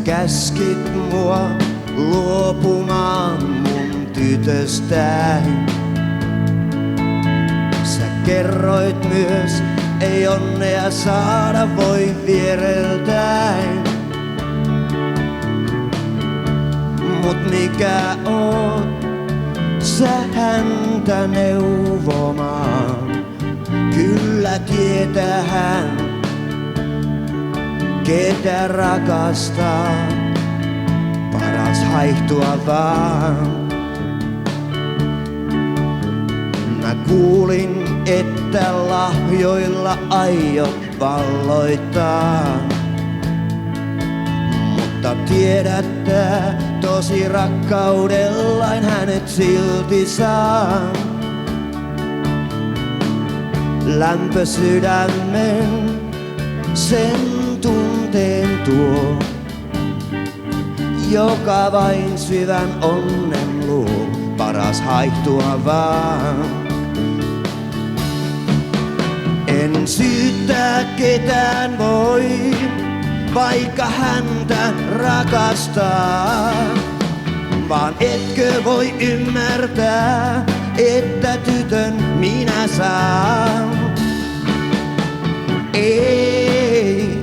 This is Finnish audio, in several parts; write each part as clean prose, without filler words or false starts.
käskit mua luopumaan mun tytöstäni. Sä kerroit myös, ei onnea saada voi viereltäin. Mut mikä oot sä häntä neuvomaan? Kyllä tietää hän, ketä rakastaa. Paras haihtua vaan. Mä kuulin, että lahjoilla aiot valloittaa. Mutta tiedätte, tosi rakkaudellain hänet silti saa. Lämpö sydämen sen tunteen tuo, joka vain syvän onnen luo. Paras haihtua vaan. En syyttää ketään voi, vaikka häntä rakastaa. Vaan etkö voi ymmärtää, että tytön minä saan. Ei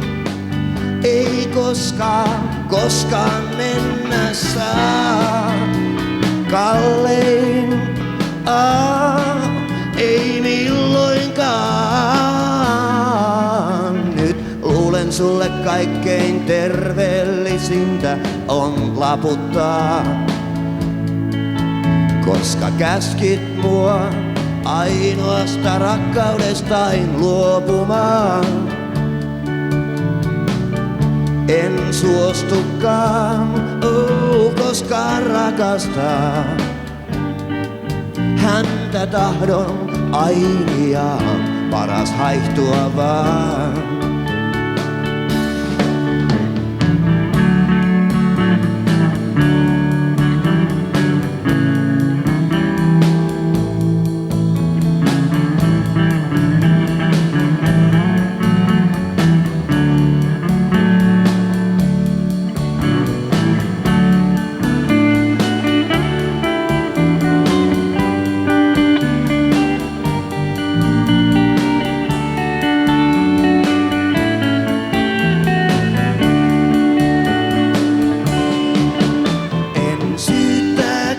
koskaan mennä saa. Kallein, ei milloinkaan. Nyt luulen sulle kaikkein terveellisintä on laputtaa. Koska käskit mua ainoasta rakkaudestain luopumaan. En suostukaan, koskaan rakastaa. Häntä tahdon ainiaan, paras haihtua vaan.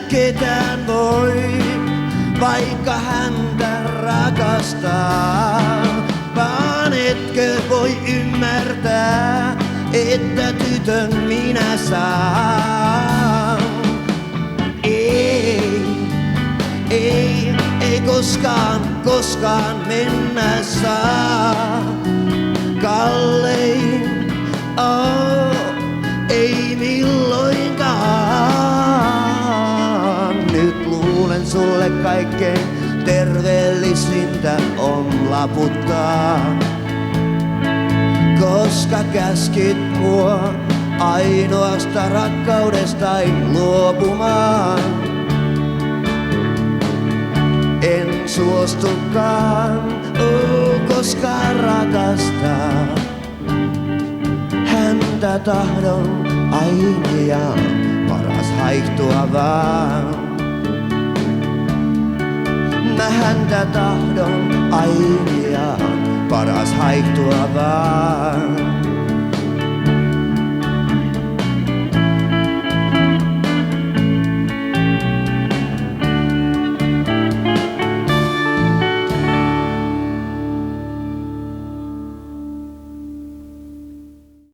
Ketään voi, vaikka häntä rakastaa. Vaan etkö voi ymmärtää, että tytön minä saan. Ei koskaan mennä saa. Kallein, ei milloinkaan. Nyt luulen sulle kaikkein terveellisintä on laputtaa. Koska käskit mua ainoasta rakkaudestain luopumaan. En suostukaan, koskaan rakastaa. Häntä tahdon ainiaan, paras haihtua vaan. Mä häntä tahdon ainiaan, paras haihtua vaan.